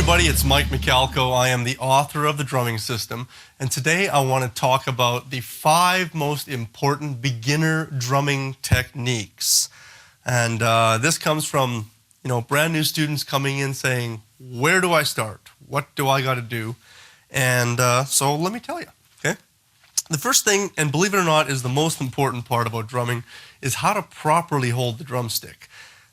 everybody, it's Mike Michalko. I am the author of The Drumming System, and today I want to talk about the 5 most important beginner drumming techniques. And this comes from, brand new students coming in saying, where do I start? What do I got to do? And so let me tell you, okay? The first thing, and believe it or not, is the most important part about drumming, is how to properly hold the drumstick.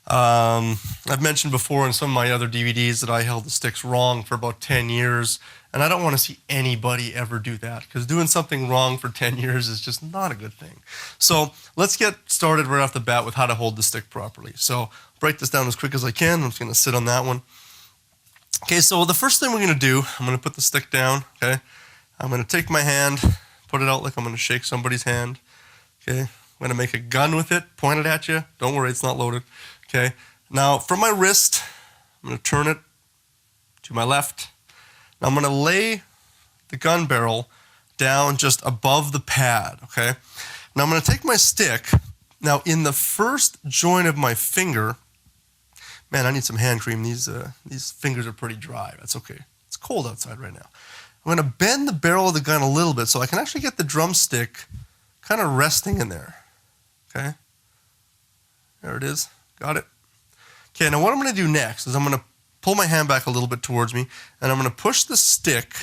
I've mentioned before in some of my other DVDs that I held the sticks wrong for about 10 years, and I don't want to see anybody ever do that, because doing something wrong for 10 years is just not a good thing. So let's get started right off the bat with how to hold the stick properly. So I'll break this down as quick as I can. I'm just going to sit on that one. Okay, so the first thing we're going to do, I'm going to put the stick down, okay? I'm going to take my hand, put it out like I'm going to shake somebody's hand, okay? I'm going to make a gun with it, point it at you. Don't worry, it's not loaded. Okay, now from my wrist, I'm going to turn it to my left. Now I'm going to lay the gun barrel down just above the pad, okay? Now I'm going to take my stick. Now in the first joint of my finger, man, I need some hand cream. These fingers are pretty dry. That's okay. It's cold outside right now. I'm going to bend the barrel of the gun a little bit so I can actually get the drumstick kind of resting in there, okay? There it is. Got it? Okay, now what I'm going to do next is I'm going to pull my hand back a little bit towards me, and I'm going to push the stick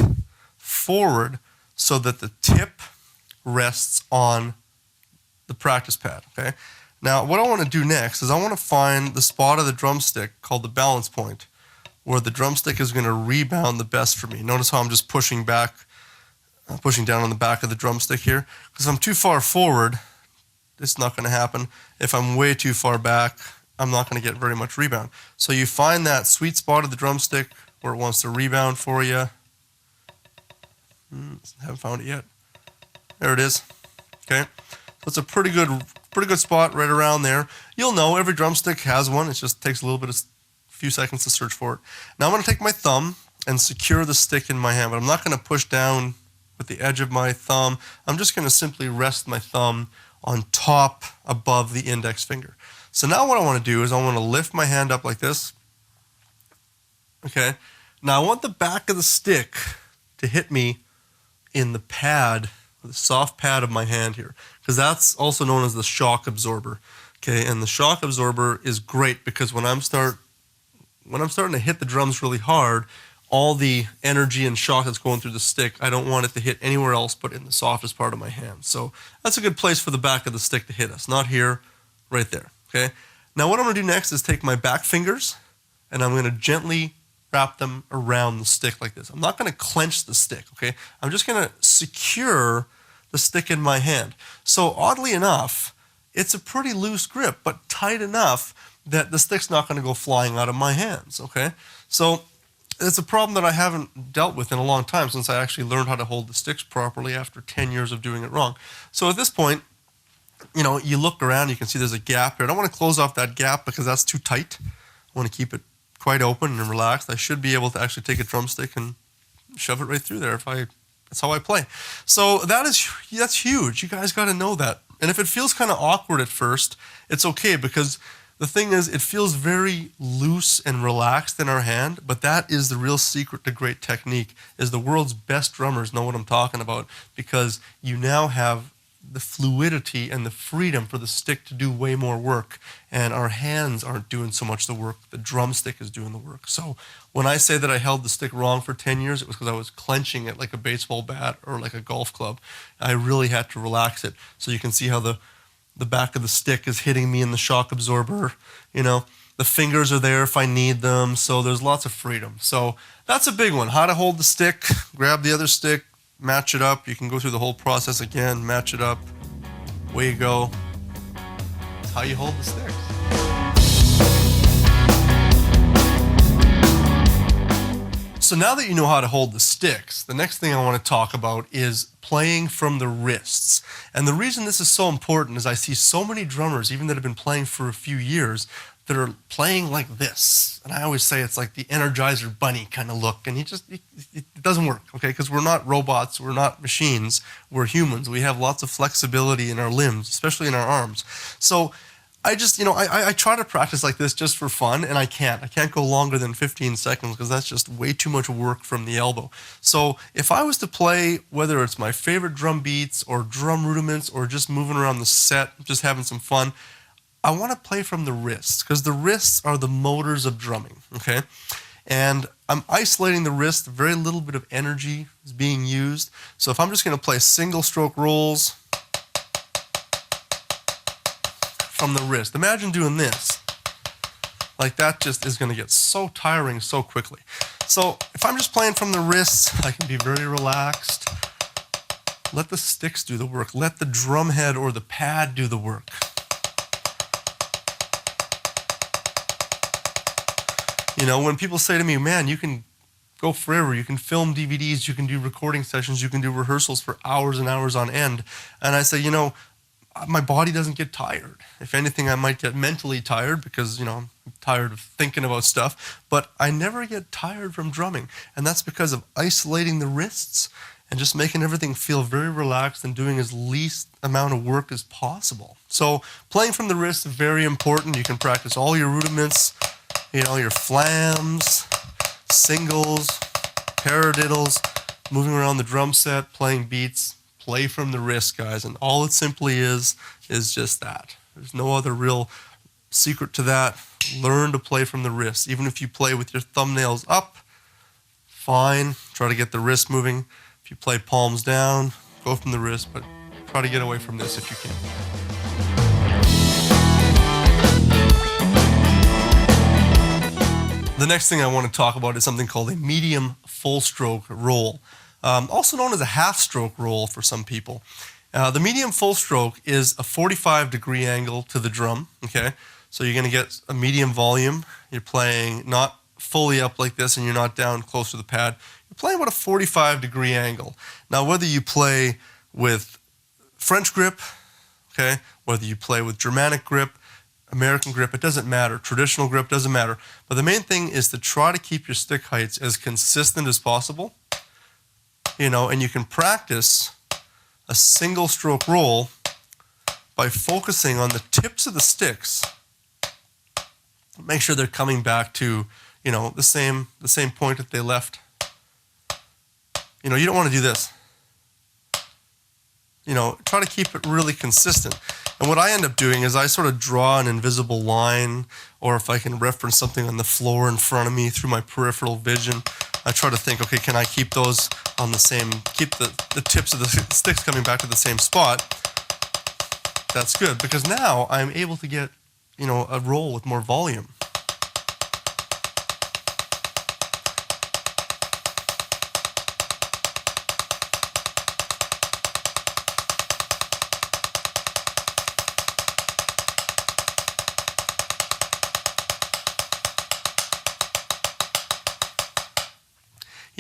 forward so that the tip rests on the practice pad, okay? Now, what I want to do next is I want to find the spot of the drumstick called the balance point, where the drumstick is going to rebound the best for me. Notice how I'm just pushing back, pushing down on the back of the drumstick here. Because if I'm too far forward, it's not going to happen. If I'm way too far back, I'm not going to get very much rebound. So you find that sweet spot of the drumstick where it wants to rebound for you. Haven't found it yet. There it is. Okay, so it's a pretty good spot right around there. You'll know every drumstick has one. It just takes a few seconds to search for it. Now I'm going to take my thumb and secure the stick in my hand, but I'm not going to push down with the edge of my thumb. I'm just going to simply rest my thumb on top above the index finger. So now what I want to do is I want to lift my hand up like this. Okay. Now I want the back of the stick to hit me in the pad, the soft pad of my hand here, because that's also known as the shock absorber. Okay, and the shock absorber is great because when I'm starting to hit the drums really hard, all the energy and shock that's going through the stick, I don't want it to hit anywhere else but in the softest part of my hand. So that's a good place for the back of the stick to hit us, not here, right there, okay? Now what I'm going to do next is take my back fingers and I'm going to gently wrap them around the stick like this. I'm not going to clench the stick, okay? I'm just going to secure the stick in my hand. So oddly enough, it's a pretty loose grip, but tight enough that the stick's not going to go flying out of my hands, okay? So it's a problem that I haven't dealt with in a long time since I actually learned how to hold the sticks properly after 10 years of doing it wrong. So at this point, you look around, you can see there's a gap here. I don't want to close off that gap because that's too tight. I want to keep it quite open and relaxed. I should be able to actually take a drumstick and shove it right through there that's how I play. So that's huge. You guys got to know that. And if it feels kind of awkward at first, it's okay because the thing is, it feels very loose and relaxed in our hand, but that is the real secret to great technique, is the world's best drummers know what I'm talking about because you now have the fluidity and the freedom for the stick to do way more work, and our hands aren't doing so much the work. The drumstick is doing the work. So when I say that I held the stick wrong for 10 years, it was because I was clenching it like a baseball bat or like a golf club. I really had to relax it. So you can see how the back of the stick is hitting me in the shock absorber. The fingers are there if I need them, so there's lots of freedom. So that's a big one, how to hold the stick, grab the other stick, match it up. You can go through the whole process again, match it up, away you go. That's how you hold the sticks. So now that you know how to hold the sticks, the next thing I want to talk about is playing from the wrists. And the reason this is so important is I see so many drummers, even that have been playing for a few years, that are playing like this. And I always say it's like the Energizer Bunny kind of look. And it doesn't work, okay? Because we're not robots, we're not machines, we're humans. We have lots of flexibility in our limbs, especially in our arms. So I just, I try to practice like this just for fun, and I can't. I can't go longer than 15 seconds because that's just way too much work from the elbow. So if I was to play, whether it's my favorite drum beats or drum rudiments or just moving around the set, just having some fun, I want to play from the wrists because the wrists are the motors of drumming, okay? And I'm isolating the wrist, very little bit of energy is being used. So if I'm just going to play single stroke rolls from the wrist. Imagine doing this. Like that just is going to get so tiring so quickly. So if I'm just playing from the wrists, I can be very relaxed. Let the sticks do the work. Let the drum head or the pad do the work. When people say to me, man, you can go forever, you can film DVDs, you can do recording sessions, you can do rehearsals for hours and hours on end. And I say, my body doesn't get tired. If anything, I might get mentally tired because, I'm tired of thinking about stuff, but I never get tired from drumming. And that's because of isolating the wrists and just making everything feel very relaxed and doing as least amount of work as possible. So playing from the wrists is very important. You can practice all your rudiments, your flams, singles, paradiddles, moving around the drum set, playing beats. Play from the wrist, guys, and all it simply is just that. There's no other real secret to that. Learn to play from the wrist. Even if you play with your thumbnails up, fine. Try to get the wrist moving. If you play palms down, go from the wrist, but try to get away from this if you can. The next thing I want to talk about is something called a medium full stroke roll. Also known as a half stroke roll for some people. The medium full stroke is a 45-degree angle to the drum, okay? So you're going to get a medium volume. You're playing not fully up like this and you're not down close to the pad. You're playing about a 45-degree angle. Now, whether you play with French grip, okay, whether you play with Germanic grip, American grip, it doesn't matter. Traditional grip, doesn't matter. But the main thing is to try to keep your stick heights as consistent as possible. And you can practice a single stroke roll by focusing on the tips of the sticks. Make sure they're coming back to, the same point that they left. You don't want to do this. Try to keep it really consistent. And what I end up doing is I sort of draw an invisible line, or if I can reference something on the floor in front of me through my peripheral vision, I try to think, okay, can I keep those on keep the tips of the sticks coming back to the same spot? That's good, because now I'm able to get, a roll with more volume.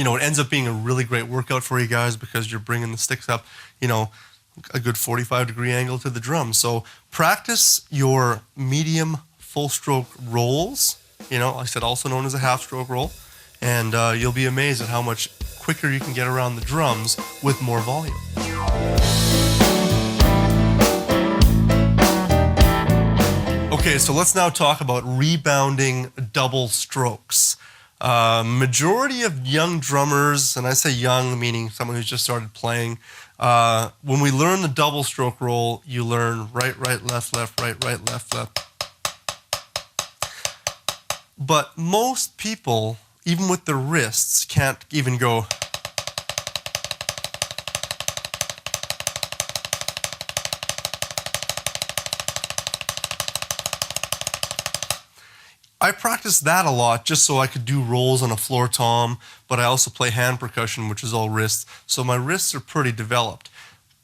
It ends up being a really great workout for you guys because you're bringing the sticks up, a good 45-degree angle to the drum. So practice your medium full stroke rolls, like I said, also known as a half stroke roll, and you'll be amazed at how much quicker you can get around the drums with more volume. Okay, so let's now talk about rebounding double strokes. Majority of young drummers, and I say young meaning someone who's just started playing, when we learn the double stroke roll, you learn right, left, right, left. But most people, even with their wrists, can't even go. I practiced that a lot just so I could do rolls on a floor tom, but I also play hand percussion, which is all wrists, so my wrists are pretty developed.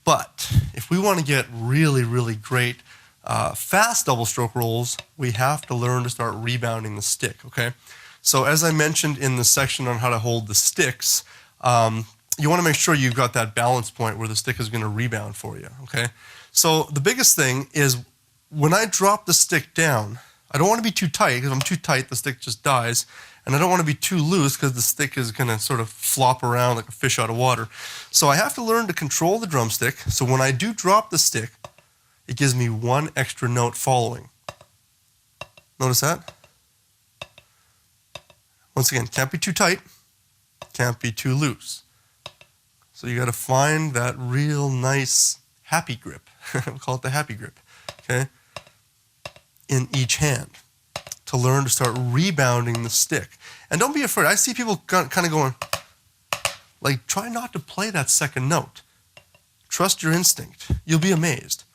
But if we want to get really, really great fast double stroke rolls, we have to learn to start rebounding the stick, okay? So as I mentioned in the section on how to hold the sticks, you want to make sure you've got that balance point where the stick is going to rebound for you, okay? So the biggest thing is when I drop the stick down, I don't want to be too tight, because if I'm too tight, the stick just dies. And I don't want to be too loose, because the stick is going to sort of flop around like a fish out of water. So I have to learn to control the drumstick. So when I do drop the stick, it gives me one extra note following. Notice that? Once again, can't be too tight, can't be too loose. So you got to find that real nice happy grip. We'll call it the happy grip, okay? In each hand to learn to start rebounding the stick. And don't be afraid. I see people kind of going, like, try not to play that second note. Trust your instinct. You'll be amazed.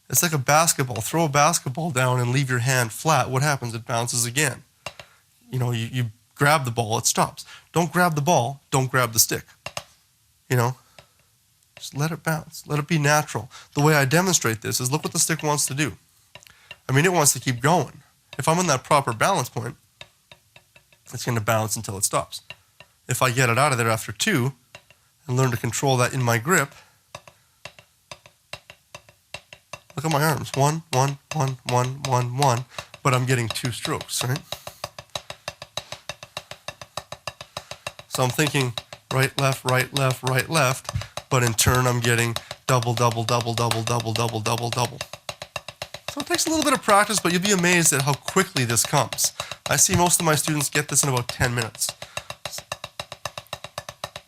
It's like a basketball. Throw a basketball down and leave your hand flat. What happens? It bounces again. You know, you grab the ball, it stops. Don't grab the ball, don't grab the stick. You know, just let it bounce. Let it be natural. The way I demonstrate this is look what the stick wants to do. I mean, it wants to keep going. If I'm in that proper balance point, it's going to bounce until it stops. If I get it out of there after 2 and learn to control that in my grip, look at my arms. 1, 1, 1, 1, 1, 1, but I'm getting 2 strokes, right? So I'm thinking right, left, right, left, right, left, but in turn I'm getting double, double, double, double, double, double, double, double. So it takes a little bit of practice, but you'll be amazed at how quickly this comes. I see most of my students get this in about 10 minutes.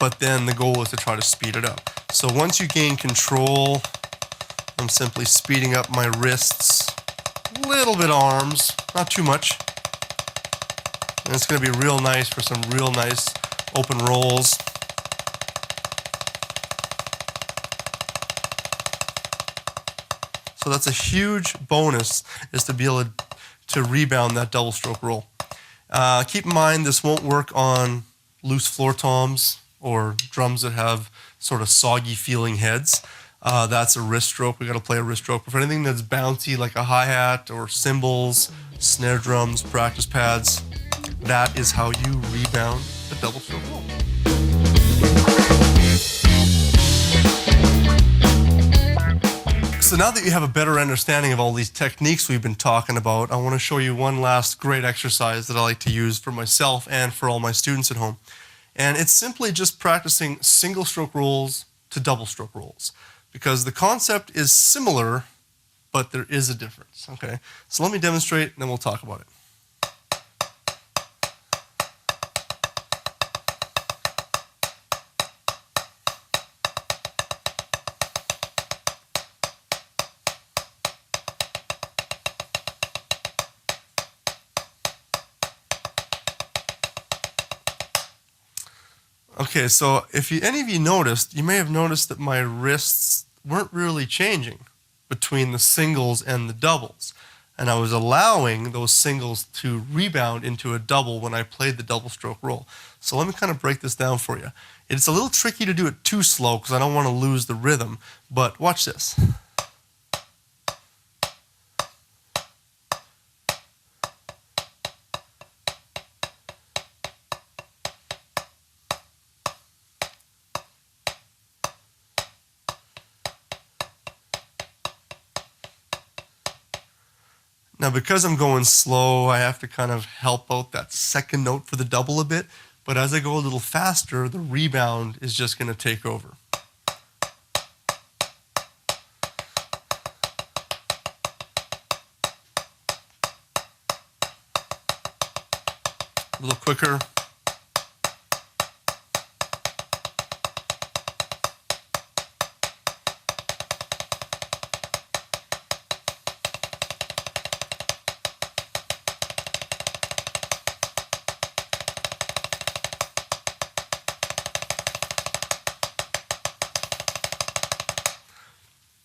But then the goal is to try to speed it up. So once you gain control, I'm simply speeding up my wrists, a little bit of arms, not too much. And it's going to be real nice for some real nice open rolls. So that's a huge bonus, is to be able to rebound that double stroke roll. Keep in mind this won't work on loose floor toms or drums that have sort of soggy feeling heads. That's a wrist stroke. We got to play a wrist stroke. But for anything that's bouncy like a hi-hat or cymbals, snare drums, practice pads, that is how you rebound a double stroke roll. So now that you have a better understanding of all these techniques we've been talking about, I want to show you one last great exercise that I like to use for myself and for all my students at home. And it's simply just practicing single stroke rolls to double stroke rolls, because the concept is similar, but there is a difference. Okay, so let me demonstrate and then we'll talk about it. Okay, so if any of you noticed, you may have noticed that my wrists weren't really changing between the singles and the doubles. And I was allowing those singles to rebound into a double when I played the double stroke roll. So let me kind of break this down for you. It's a little tricky to do it too slow because I don't want to lose the rhythm, but watch this. Now, because I'm going slow, I have to kind of help out that second note for the double a bit. But as I go a little faster, the rebound is just going to take over. A little quicker.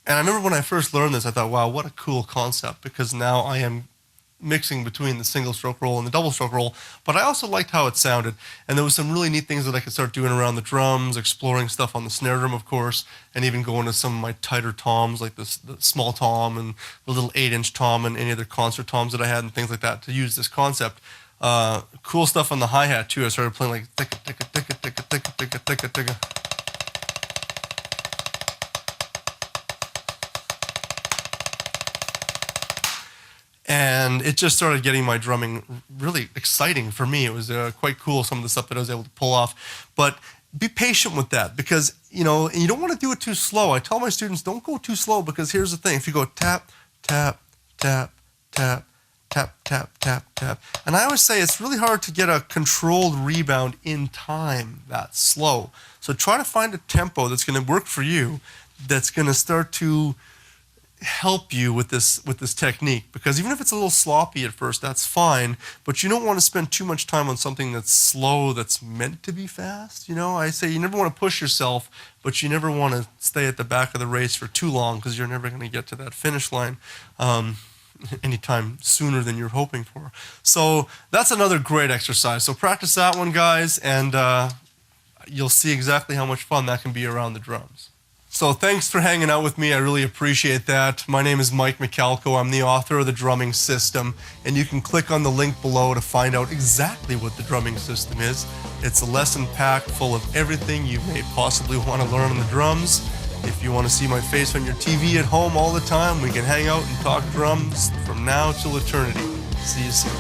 And I remember when I first learned this, I thought, wow, what a cool concept, because now I am mixing between the single stroke roll and the double stroke roll, but I also liked how it sounded. And there was some really neat things that I could start doing around the drums, exploring stuff on the snare drum, of course, and even going to some of my tighter toms, like the small tom and the little 8-inch tom and any other concert toms that I had and things like that to use this concept. Cool stuff on the hi-hat too. I started playing like ticka, ticka, ticka, ticka, ticka, ticka, ticka, ticka. And it just started getting my drumming really exciting for me. It was quite cool, some of the stuff that I was able to pull off. But be patient with that, because, you know, you don't want to do it too slow. I tell my students, don't go too slow, because here's the thing. If you go tap, tap, tap, tap, tap, tap, tap, tap. And I always say it's really hard to get a controlled rebound in time that slow. So try to find a tempo that's going to work for you, that's going to start to help you with this technique, because even if it's a little sloppy at first, that's fine, but you don't want to spend too much time on something that's slow, that's meant to be fast. You know, I say you never want to push yourself, but you never want to stay at the back of the race for too long, because you're never going to get to that finish line anytime sooner than you're hoping for. So that's another great exercise. So practice that one, guys, and you'll see exactly how much fun that can be around the drums. So thanks for hanging out with me. I really appreciate that. My name is Mike Michalko. I'm the author of The Drumming System, and you can click on the link below to find out exactly what the drumming system is. It's a lesson pack full of everything you may possibly want to learn on the drums. If you want to see my face on your TV at home all the time, we can hang out and talk drums from now till eternity. See you soon.